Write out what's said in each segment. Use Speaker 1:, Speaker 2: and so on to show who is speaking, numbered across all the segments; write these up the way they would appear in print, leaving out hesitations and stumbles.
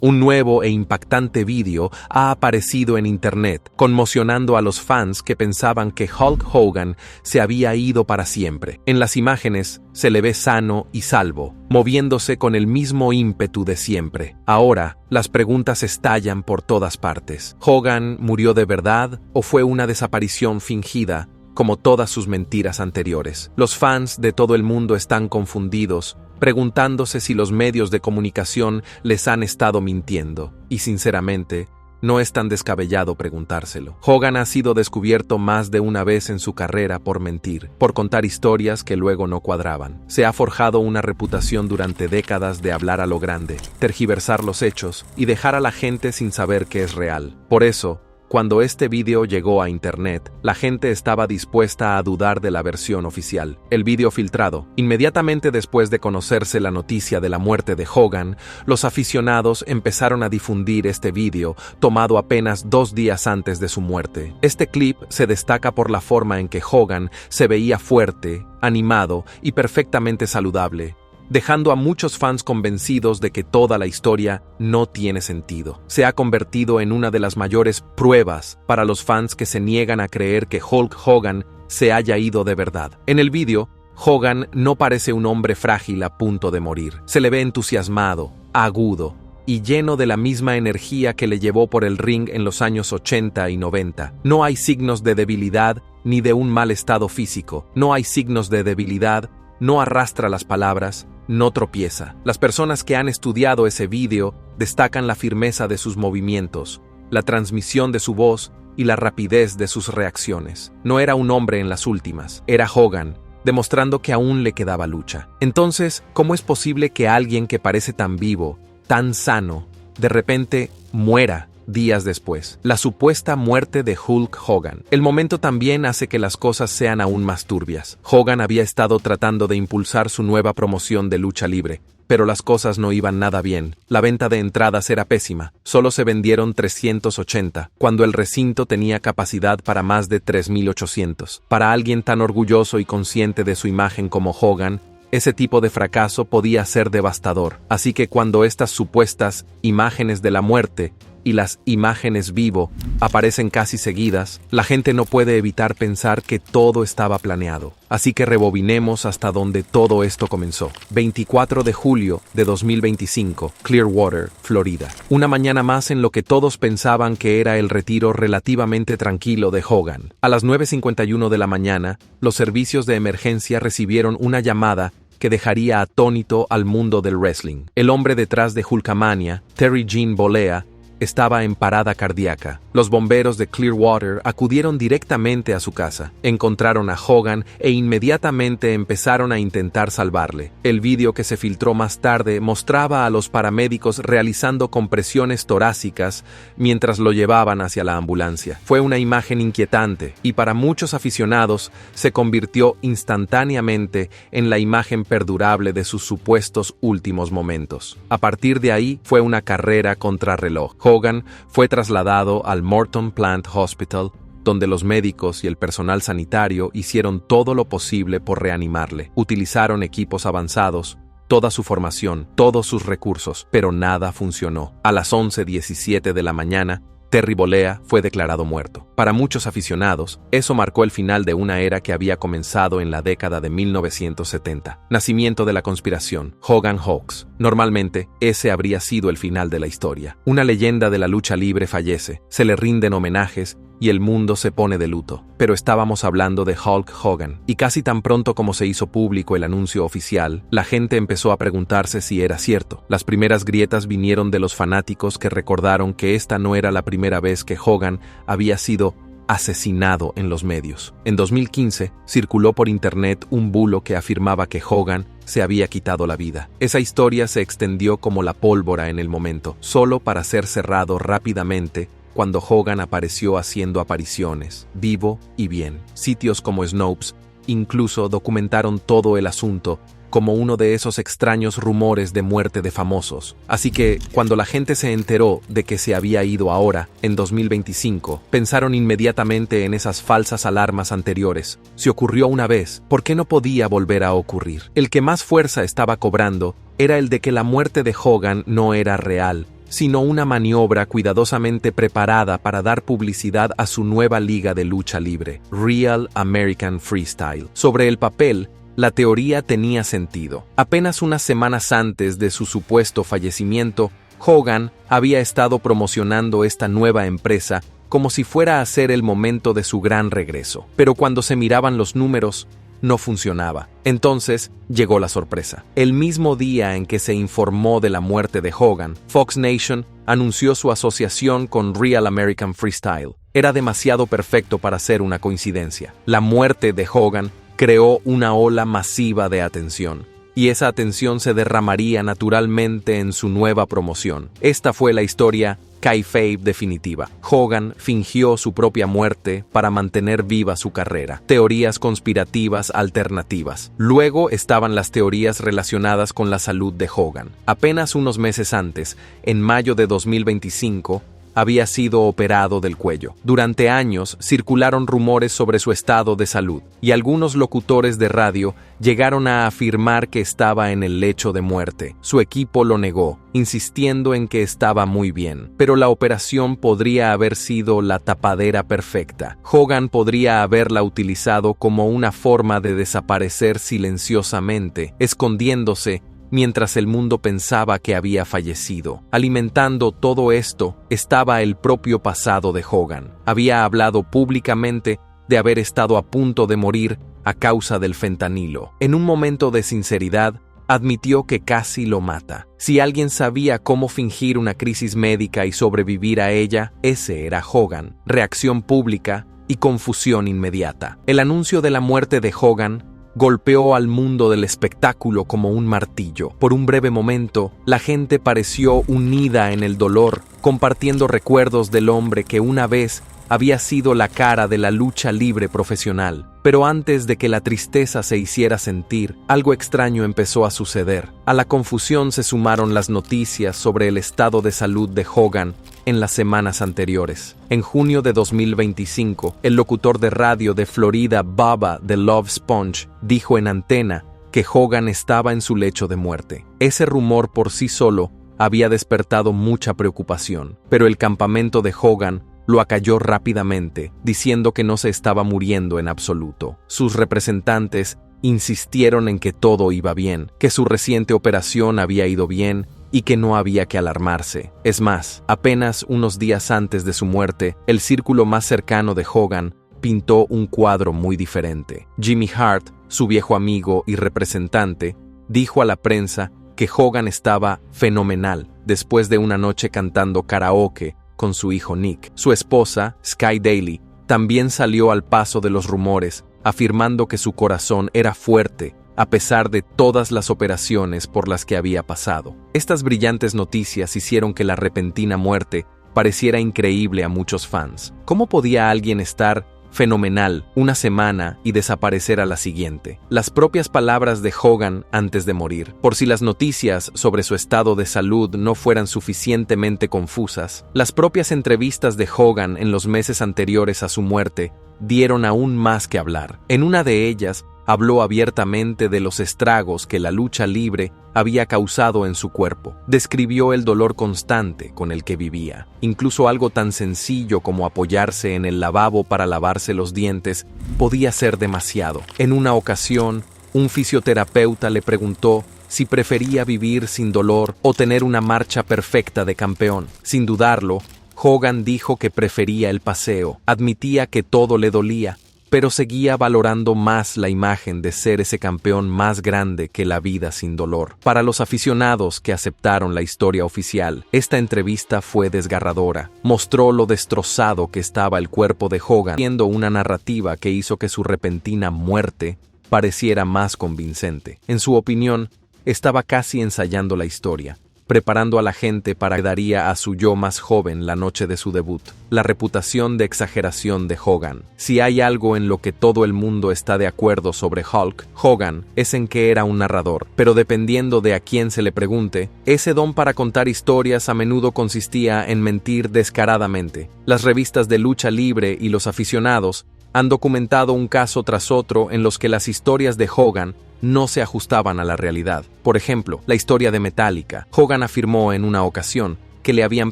Speaker 1: Un nuevo e impactante vídeo ha aparecido en Internet, conmocionando a los fans que pensaban que Hulk Hogan se había ido para siempre. En las imágenes se le ve sano y salvo, moviéndose con el mismo ímpetu de siempre. Ahora, las preguntas estallan por todas partes. ¿Hogan murió de verdad o fue una desaparición fingida, como todas sus mentiras anteriores? Los fans de todo el mundo están confundidos, preguntándose si los medios de comunicación les han estado mintiendo. Y sinceramente, no es tan descabellado preguntárselo. Hogan ha sido descubierto más de una vez en su carrera por mentir, por contar historias que luego no cuadraban. Se ha forjado una reputación durante décadas de hablar a lo grande, tergiversar los hechos y dejar a la gente sin saber qué es real. Por eso, cuando este vídeo llegó a Internet, la gente estaba dispuesta a dudar de la versión oficial. El vídeo filtrado. Inmediatamente después de conocerse la noticia de la muerte de Hogan, los aficionados empezaron a difundir este vídeo, tomado apenas 2 días antes de su muerte. Este clip se destaca por la forma en que Hogan se veía fuerte, animado y perfectamente saludable, dejando a muchos fans convencidos de que toda la historia no tiene sentido. Se ha convertido en una de las mayores pruebas para los fans que se niegan a creer que Hulk Hogan se haya ido de verdad. En el vídeo, Hogan no parece un hombre frágil a punto de morir. Se le ve entusiasmado, agudo y lleno de la misma energía que le llevó por el ring en los años 80 y 90. No hay signos de debilidad ni de un mal estado físico. No hay signos de debilidad, no arrastra las palabras, no tropieza. Las personas que han estudiado ese vídeo destacan la firmeza de sus movimientos, la transmisión de su voz y la rapidez de sus reacciones. No era un hombre en las últimas, era Hogan, demostrando que aún le quedaba lucha. Entonces, ¿cómo es posible que alguien que parece tan vivo, tan sano, de repente muera días después? La supuesta muerte de Hulk Hogan. El momento también hace que las cosas sean aún más turbias. Hogan había estado tratando de impulsar su nueva promoción de lucha libre, pero las cosas no iban nada bien. La venta de entradas era pésima. Solo se vendieron 380, cuando el recinto tenía capacidad para más de 3.800. Para alguien tan orgulloso y consciente de su imagen como Hogan, ese tipo de fracaso podía ser devastador. Así que cuando estas supuestas imágenes de la muerte y las imágenes vivo aparecen casi seguidas, la gente no puede evitar pensar que todo estaba planeado. Así que rebobinemos hasta donde todo esto comenzó. 24 de julio de 2025, Clearwater, Florida. Una mañana más en lo que todos pensaban que era el retiro relativamente tranquilo de Hogan. A las 9:51 de la mañana, los servicios de emergencia recibieron una llamada que dejaría atónito al mundo del wrestling. El hombre detrás de Hulkamania, Terry Gene Bollea, estaba en parada cardíaca. Los bomberos de Clearwater acudieron directamente a su casa, encontraron a Hogan e inmediatamente empezaron a intentar salvarle. El vídeo que se filtró más tarde mostraba a los paramédicos realizando compresiones torácicas mientras lo llevaban hacia la ambulancia. Fue una imagen inquietante y para muchos aficionados se convirtió instantáneamente en la imagen perdurable de sus supuestos últimos momentos. A partir de ahí fue una carrera contrarreloj. Hogan fue trasladado al Morton Plant Hospital, donde los médicos y el personal sanitario hicieron todo lo posible por reanimarle. Utilizaron equipos avanzados, toda su formación, todos sus recursos, pero nada funcionó. A las 11:17 de la mañana, Terry Bollea fue declarado muerto. Para muchos aficionados, eso marcó el final de una era que había comenzado en la década de 1970. Nacimiento de la conspiración, Hogan Hoax. Normalmente, ese habría sido el final de la historia. Una leyenda de la lucha libre fallece, se le rinden homenajes y el mundo se pone de luto. Pero estábamos hablando de Hulk Hogan, y casi tan pronto como se hizo público el anuncio oficial, la gente empezó a preguntarse si era cierto. Las primeras grietas vinieron de los fanáticos que recordaron que esta no era la primera vez que Hogan había sido asesinado en los medios. En 2015, circuló por internet un bulo que afirmaba que Hogan se había quitado la vida. Esa historia se extendió como la pólvora en el momento, solo para ser cerrado rápidamente cuando Hogan apareció haciendo apariciones, vivo y bien. Sitios como Snopes incluso documentaron todo el asunto como uno de esos extraños rumores de muerte de famosos. Así que, cuando la gente se enteró de que se había ido ahora, en 2025, pensaron inmediatamente en esas falsas alarmas anteriores. Si ocurrió una vez, ¿por qué no podía volver a ocurrir? El que más fuerza estaba cobrando era el de que la muerte de Hogan no era real, sino una maniobra cuidadosamente preparada para dar publicidad a su nueva liga de lucha libre, Real American Freestyle. Sobre el papel, la teoría tenía sentido. Apenas unas semanas antes de su supuesto fallecimiento, Hogan había estado promocionando esta nueva empresa como si fuera a ser el momento de su gran regreso. Pero cuando se miraban los números, no funcionaba. Entonces llegó la sorpresa. El mismo día en que se informó de la muerte de Hogan, Fox Nation anunció su asociación con Real American Freestyle. Era demasiado perfecto para ser una coincidencia. La muerte de Hogan creó una ola masiva de atención, y esa atención se derramaría naturalmente en su nueva promoción. Esta fue la historia kayfabe definitiva. Hogan fingió su propia muerte para mantener viva su carrera. Teorías conspirativas alternativas. Luego estaban las teorías relacionadas con la salud de Hogan. Apenas unos meses antes, en mayo de 2025, había sido operado del cuello. Durante años circularon rumores sobre su estado de salud, y algunos locutores de radio llegaron a afirmar que estaba en el lecho de muerte. Su equipo lo negó, insistiendo en que estaba muy bien. Pero la operación podría haber sido la tapadera perfecta. Hogan podría haberla utilizado como una forma de desaparecer silenciosamente, escondiéndose mientras el mundo pensaba que había fallecido. Alimentando todo esto estaba el propio pasado de Hogan. Había hablado públicamente de haber estado a punto de morir a causa del fentanilo. En un momento de sinceridad, admitió que casi lo mata. Si alguien sabía cómo fingir una crisis médica y sobrevivir a ella, ese era Hogan. Reacción pública y confusión inmediata. El anuncio de la muerte de Hogan golpeó al mundo del espectáculo como un martillo. Por un breve momento, la gente pareció unida en el dolor, compartiendo recuerdos del hombre que una vez había sido la cara de la lucha libre profesional. Pero antes de que la tristeza se hiciera sentir, algo extraño empezó a suceder. A la confusión se sumaron las noticias sobre el estado de salud de Hogan en las semanas anteriores. En junio de 2025, el locutor de radio de Florida, Bubba the Love Sponge, dijo en antena que Hogan estaba en su lecho de muerte. Ese rumor por sí solo había despertado mucha preocupación, pero el campamento de Hogan lo acalló rápidamente, diciendo que no se estaba muriendo en absoluto. Sus representantes insistieron en que todo iba bien, que su reciente operación había ido bien y que no había que alarmarse. Es más, apenas unos días antes de su muerte, el círculo más cercano de Hogan pintó un cuadro muy diferente. Jimmy Hart, su viejo amigo y representante, dijo a la prensa que Hogan estaba fenomenal después de una noche cantando karaoke con su hijo Nick. Su esposa, Sky Daly, también salió al paso de los rumores, afirmando que su corazón era fuerte a pesar de todas las operaciones por las que había pasado. Estas brillantes noticias hicieron que la repentina muerte pareciera increíble a muchos fans. ¿Cómo podía alguien estar fenomenal una semana y desaparecer a la siguiente? Las propias palabras de Hogan antes de morir. Por si las noticias sobre su estado de salud no fueran suficientemente confusas, las propias entrevistas de Hogan en los meses anteriores a su muerte dieron aún más que hablar. En una de ellas, habló abiertamente de los estragos que la lucha libre había causado en su cuerpo. Describió el dolor constante con el que vivía. Incluso algo tan sencillo como apoyarse en el lavabo para lavarse los dientes podía ser demasiado. En una ocasión, un fisioterapeuta le preguntó si prefería vivir sin dolor o tener una marcha perfecta de campeón. Sin dudarlo, Hogan dijo que prefería el paseo. Admitía que todo le dolía, pero seguía valorando más la imagen de ser ese campeón más grande que la vida sin dolor. Para los aficionados que aceptaron la historia oficial, esta entrevista fue desgarradora. Mostró lo destrozado que estaba el cuerpo de Hogan, siendo una narrativa que hizo que su repentina muerte pareciera más convincente. En su opinión, estaba casi ensayando la historia, preparando a la gente para que daría a su yo más joven la noche de su debut. La reputación de exageración de Hogan. Si hay algo en lo que todo el mundo está de acuerdo sobre Hulk Hogan, es en que era un narrador. Pero dependiendo de a quién se le pregunte, ese don para contar historias a menudo consistía en mentir descaradamente. Las revistas de lucha libre y los aficionados han documentado un caso tras otro en los que las historias de Hogan no se ajustaban a la realidad. Por ejemplo, la historia de Metallica. Hogan afirmó en una ocasión que le habían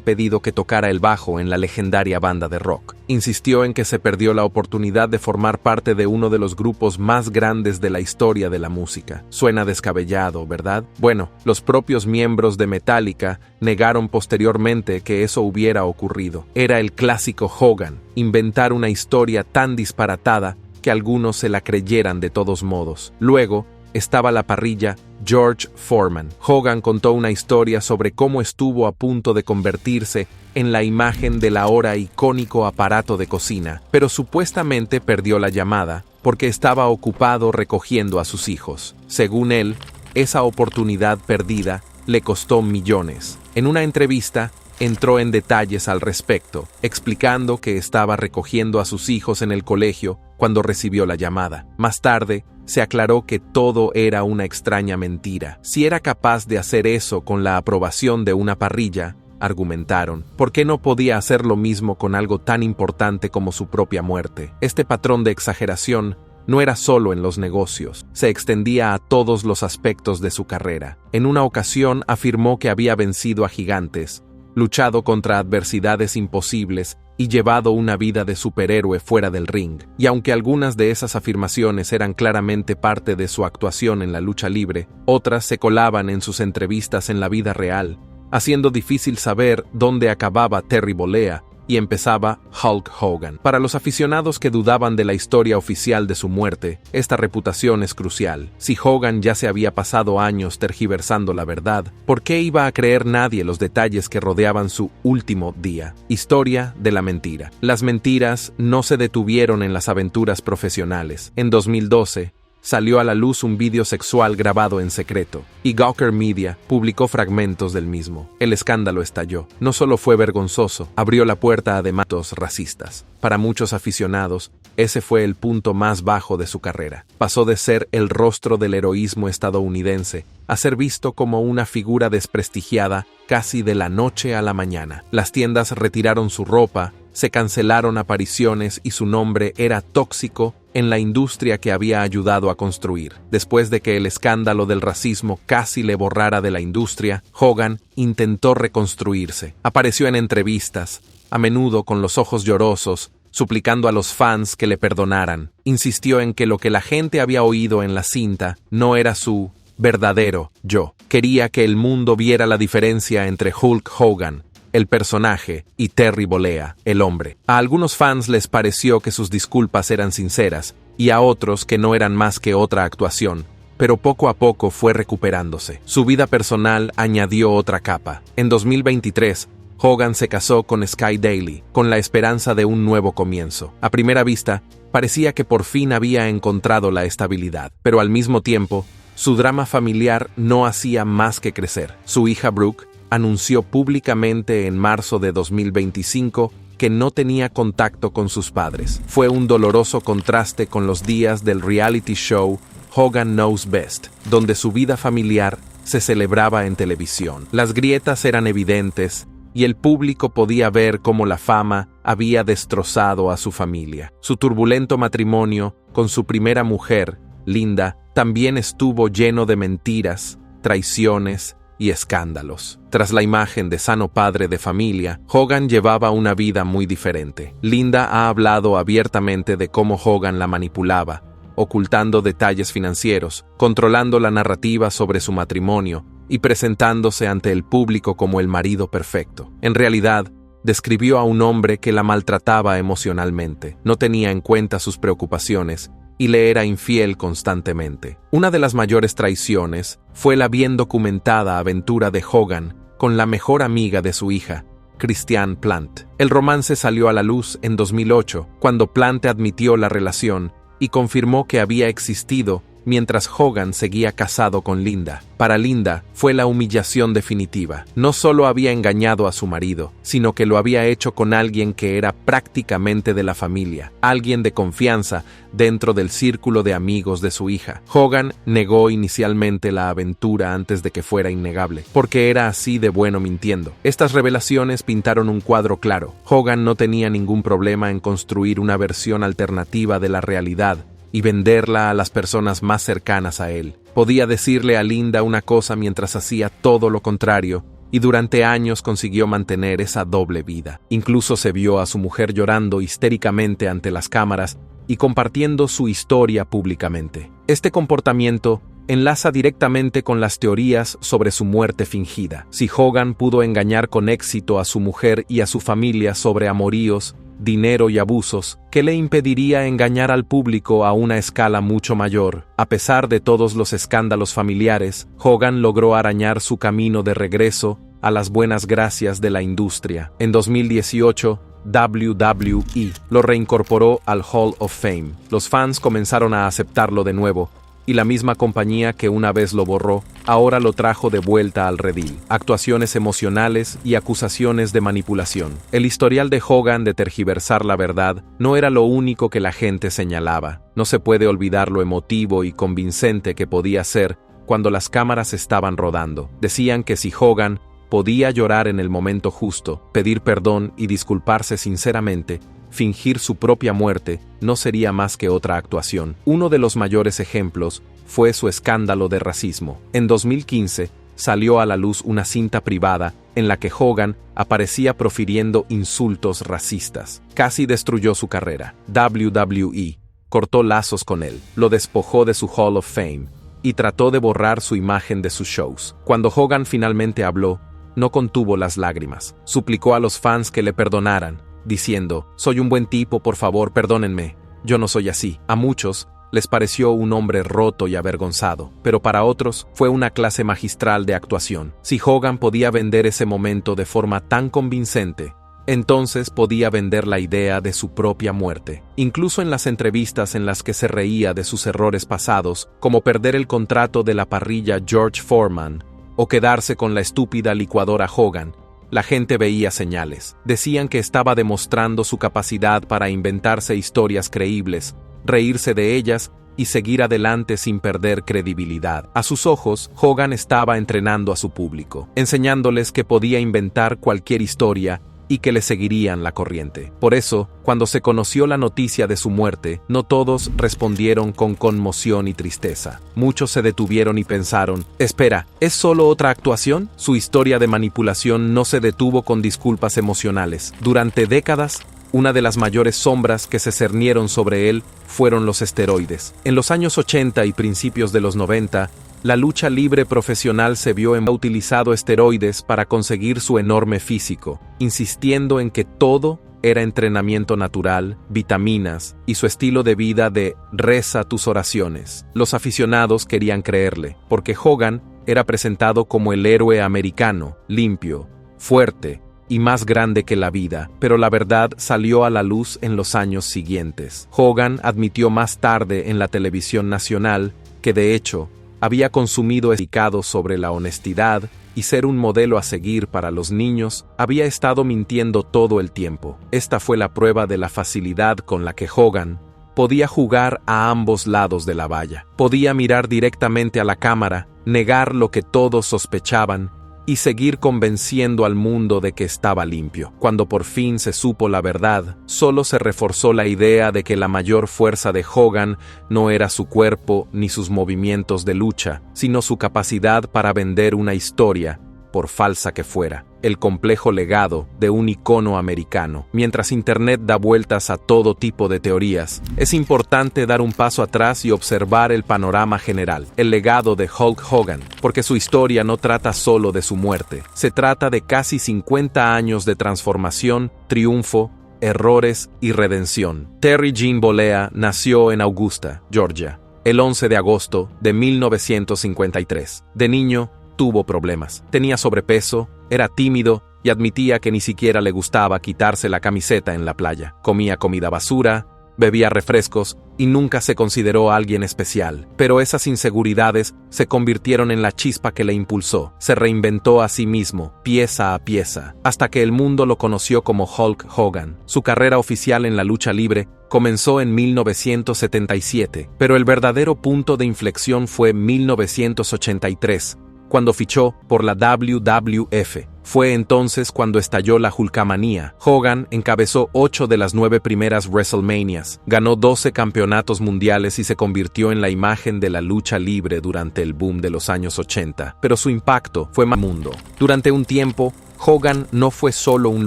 Speaker 1: pedido que tocara el bajo en la legendaria banda de rock. Insistió en que se perdió la oportunidad de formar parte de uno de los grupos más grandes de la historia de la música. Suena descabellado, ¿verdad? Bueno, los propios miembros de Metallica negaron posteriormente que eso hubiera ocurrido. Era el clásico Hogan, inventar una historia tan disparatada que algunos se la creyeran de todos modos. Luego, estaba la parrilla George Foreman. Hogan contó una historia sobre cómo estuvo a punto de convertirse en la imagen del ahora icónico aparato de cocina, pero supuestamente perdió la llamada porque estaba ocupado recogiendo a sus hijos. Según él, esa oportunidad perdida le costó millones. En una entrevista, entró en detalles al respecto, explicando que estaba recogiendo a sus hijos en el colegio cuando recibió la llamada. Más tarde, se aclaró que todo era una extraña mentira. Si era capaz de hacer eso con la aprobación de una parrilla, argumentaron, ¿por qué no podía hacer lo mismo con algo tan importante como su propia muerte? Este patrón de exageración no era solo en los negocios, se extendía a todos los aspectos de su carrera. En una ocasión afirmó que había vencido a gigantes, luchado contra adversidades imposibles y llevado una vida de superhéroe fuera del ring. Y aunque algunas de esas afirmaciones eran claramente parte de su actuación en la lucha libre, otras se colaban en sus entrevistas en la vida real, haciendo difícil saber dónde acababa Terry Bollea y empezaba Hulk Hogan. Para los aficionados que dudaban de la historia oficial de su muerte, esta reputación es crucial. Si Hogan ya se había pasado años tergiversando la verdad, ¿por qué iba a creer nadie los detalles que rodeaban su último día? Historia de la mentira. Las mentiras no se detuvieron en las aventuras profesionales. En 2012, salió a la luz un vídeo sexual grabado en secreto, y Gawker Media publicó fragmentos del mismo. El escándalo estalló. No solo fue vergonzoso, abrió la puerta a demandas racistas. Para muchos aficionados, ese fue el punto más bajo de su carrera. Pasó de ser el rostro del heroísmo estadounidense a ser visto como una figura desprestigiada casi de la noche a la mañana. Las tiendas retiraron su ropa, se cancelaron apariciones y su nombre era tóxico en la industria que había ayudado a construir. Después de que el escándalo del racismo casi le borrara de la industria, Hogan intentó reconstruirse. Apareció en entrevistas, a menudo con los ojos llorosos, suplicando a los fans que le perdonaran. Insistió en que lo que la gente había oído en la cinta no era su verdadero yo. Quería que el mundo viera la diferencia entre Hulk Hogan, el personaje, y Terry Bollea, el hombre. A algunos fans les pareció que sus disculpas eran sinceras, y a otros que no eran más que otra actuación, pero poco a poco fue recuperándose. Su vida personal añadió otra capa. En 2023, Hogan se casó con Sky Daly, con la esperanza de un nuevo comienzo. A primera vista, parecía que por fin había encontrado la estabilidad, pero al mismo tiempo, su drama familiar no hacía más que crecer. Su hija Brooke anunció públicamente en marzo de 2025 que no tenía contacto con sus padres. Fue un doloroso contraste con los días del reality show Hogan Knows Best, donde su vida familiar se celebraba en televisión. Las grietas eran evidentes y el público podía ver cómo la fama había destrozado a su familia. Su turbulento matrimonio con su primera mujer, Linda, también estuvo lleno de mentiras, traiciones y escándalos. Tras la imagen de sano padre de familia, Hogan llevaba una vida muy diferente. Linda ha hablado abiertamente de cómo Hogan la manipulaba, ocultando detalles financieros, controlando la narrativa sobre su matrimonio y presentándose ante el público como el marido perfecto. En realidad, describió a un hombre que la maltrataba emocionalmente, no tenía en cuenta sus preocupaciones y le era infiel constantemente. Una de las mayores traiciones fue la bien documentada aventura de Hogan con la mejor amiga de su hija, Christiane Plant. El romance salió a la luz en 2008, cuando Plant admitió la relación y confirmó que había existido mientras Hogan seguía casado con Linda. Para Linda, fue la humillación definitiva. No solo había engañado a su marido, sino que lo había hecho con alguien que era prácticamente de la familia, alguien de confianza dentro del círculo de amigos de su hija. Hogan negó inicialmente la aventura antes de que fuera innegable, porque era así de bueno mintiendo. Estas revelaciones pintaron un cuadro claro. Hogan no tenía ningún problema en construir una versión alternativa de la realidad y venderla a las personas más cercanas a él. Podía decirle a Linda una cosa mientras hacía todo lo contrario y durante años consiguió mantener esa doble vida. Incluso se vio a su mujer llorando histéricamente ante las cámaras y compartiendo su historia públicamente. Este comportamiento enlaza directamente con las teorías sobre su muerte fingida. Si Hogan pudo engañar con éxito a su mujer y a su familia sobre amoríos, dinero y abusos, ¿qué le impediría engañar al público a una escala mucho mayor? A pesar de todos los escándalos familiares, Hogan logró arañar su camino de regreso a las buenas gracias de la industria. En 2018, WWE lo reincorporó al Hall of Fame. Los fans comenzaron a aceptarlo de nuevo, y la misma compañía que una vez lo borró, ahora lo trajo de vuelta al redil. Actuaciones emocionales y acusaciones de manipulación. El historial de Hogan de tergiversar la verdad no era lo único que la gente señalaba. No se puede olvidar lo emotivo y convincente que podía ser cuando las cámaras estaban rodando. Decían que si Hogan podía llorar en el momento justo, pedir perdón y disculparse sinceramente, fingir su propia muerte no sería más que otra actuación. Uno de los mayores ejemplos fue su escándalo de racismo. En 2015, salió a la luz una cinta privada en la que Hogan aparecía profiriendo insultos racistas. Casi destruyó su carrera. WWE cortó lazos con él, lo despojó de su Hall of Fame y trató de borrar su imagen de sus shows. Cuando Hogan finalmente habló, no contuvo las lágrimas. Suplicó a los fans que le perdonaran, diciendo: «Soy un buen tipo, por favor, perdónenme. Yo no soy así». A muchos les pareció un hombre roto y avergonzado, pero para otros fue una clase magistral de actuación. Si Hogan podía vender ese momento de forma tan convincente, entonces podía vender la idea de su propia muerte. Incluso en las entrevistas en las que se reía de sus errores pasados, como perder el contrato de la parrilla George Foreman o quedarse con la estúpida licuadora Hogan, la gente veía señales. Decían que estaba demostrando su capacidad para inventarse historias creíbles, reírse de ellas y seguir adelante sin perder credibilidad. A sus ojos, Hogan estaba entrenando a su público, enseñándoles que podía inventar cualquier historia y que le seguirían la corriente. Por eso, cuando se conoció la noticia de su muerte, no todos respondieron con conmoción y tristeza. Muchos se detuvieron y pensaron: «Espera, ¿es solo otra actuación?». Su historia de manipulación no se detuvo con disculpas emocionales. Durante décadas, una de las mayores sombras que se cernieron sobre él fueron los esteroides. En los años 80 y principios de los 90, la lucha libre profesional se vio utilizado esteroides para conseguir su enorme físico, insistiendo en que todo era entrenamiento natural, vitaminas y su estilo de vida de «reza tus oraciones». Los aficionados querían creerle, porque Hogan era presentado como el héroe americano, limpio, fuerte y más grande que la vida, pero la verdad salió a la luz en los años siguientes. Hogan admitió más tarde en la televisión nacional que, de hecho, había consumido medicados sobre la honestidad y ser un modelo a seguir para los niños. Había estado mintiendo todo el tiempo. Esta fue la prueba de la facilidad con la que Hogan podía jugar a ambos lados de la valla. Podía mirar directamente a la cámara, negar lo que todos sospechaban y seguir convenciendo al mundo de que estaba limpio. Cuando por fin se supo la verdad, solo se reforzó la idea de que la mayor fuerza de Hogan no era su cuerpo ni sus movimientos de lucha, sino su capacidad para vender una historia, por falsa que fuera, el complejo legado de un icono americano. Mientras Internet da vueltas a todo tipo de teorías, es importante dar un paso atrás y observar el panorama general, el legado de Hulk Hogan, porque su historia no trata solo de su muerte. Se trata de casi 50 años de transformación, triunfo, errores y redención. Terry Gene Bollea nació en Augusta, Georgia, el 11 de agosto de 1953. De niño, tuvo problemas. Tenía sobrepeso, era tímido y admitía que ni siquiera le gustaba quitarse la camiseta en la playa. Comía comida basura, bebía refrescos y nunca se consideró alguien especial. Pero esas inseguridades se convirtieron en la chispa que le impulsó. Se reinventó a sí mismo, pieza a pieza, hasta que el mundo lo conoció como Hulk Hogan. Su carrera oficial en la lucha libre comenzó en 1977, pero el verdadero punto de inflexión fue 1983, cuando fichó por la WWF. Fue entonces cuando estalló la Hulkamanía. Hogan encabezó 8 de las 9 primeras WrestleManias, ganó 12 campeonatos mundiales y se convirtió en la imagen de la lucha libre durante el boom de los años 80. Pero su impacto fue más mundo. Durante un tiempo, Hogan no fue solo un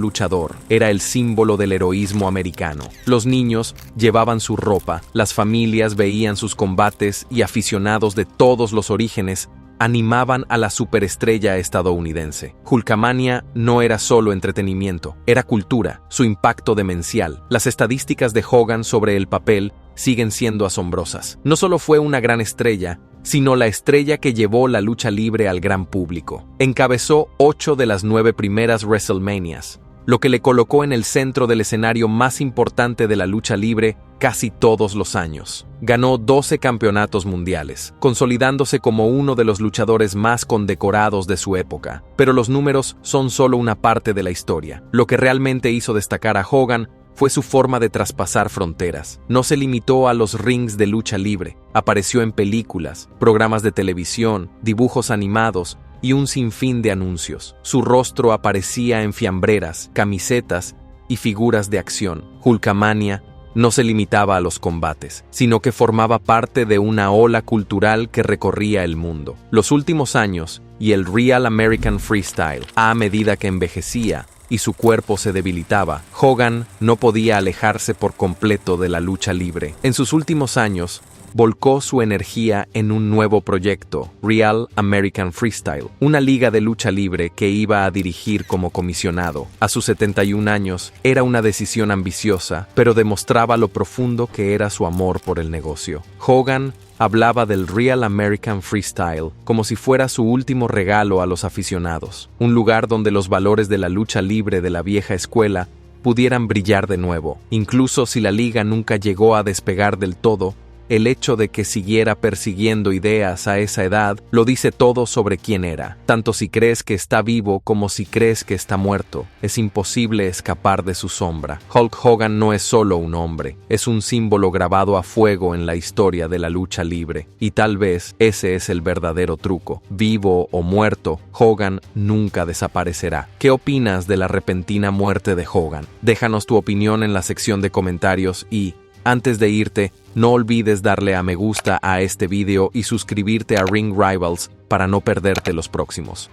Speaker 1: luchador, era el símbolo del heroísmo americano. Los niños llevaban su ropa, las familias veían sus combates y aficionados de todos los orígenes animaban a la superestrella estadounidense. Hulkamania no era solo entretenimiento, era cultura, su impacto demencial. Las estadísticas de Hogan sobre el papel siguen siendo asombrosas. No solo fue una gran estrella, sino la estrella que llevó la lucha libre al gran público. Encabezó 8 de las 9 primeras WrestleManias, lo que le colocó en el centro del escenario más importante de la lucha libre casi todos los años. Ganó 12 campeonatos mundiales, consolidándose como uno de los luchadores más condecorados de su época. Pero los números son solo una parte de la historia. Lo que realmente hizo destacar a Hogan fue su forma de traspasar fronteras. No se limitó a los rings de lucha libre, apareció en películas, programas de televisión, dibujos animados y un sinfín de anuncios. Su rostro aparecía en fiambreras, camisetas y figuras de acción. Hulkamania no se limitaba a los combates, sino que formaba parte de una ola cultural que recorría el mundo. Los últimos años y el Real American Freestyle, a medida que envejecía y su cuerpo se debilitaba, Hogan no podía alejarse por completo de la lucha libre. En sus últimos años, volcó su energía en un nuevo proyecto, Real American Freestyle, una liga de lucha libre que iba a dirigir como comisionado. A sus 71 años, era una decisión ambiciosa, pero demostraba lo profundo que era su amor por el negocio. Hogan hablaba del Real American Freestyle como si fuera su último regalo a los aficionados, un lugar donde los valores de la lucha libre de la vieja escuela pudieran brillar de nuevo. Incluso si la liga nunca llegó a despegar del todo, el hecho de que siguiera persiguiendo ideas a esa edad lo dice todo sobre quién era. Tanto si crees que está vivo como si crees que está muerto, es imposible escapar de su sombra. Hulk Hogan no es solo un hombre, es un símbolo grabado a fuego en la historia de la lucha libre. Y tal vez ese es el verdadero truco. Vivo o muerto, Hogan nunca desaparecerá. ¿Qué opinas de la repentina muerte de Hogan? Déjanos tu opinión en la sección de comentarios y, antes de irte, no olvides darle a me gusta a este video y suscribirte a Ring Rivals para no perderte los próximos.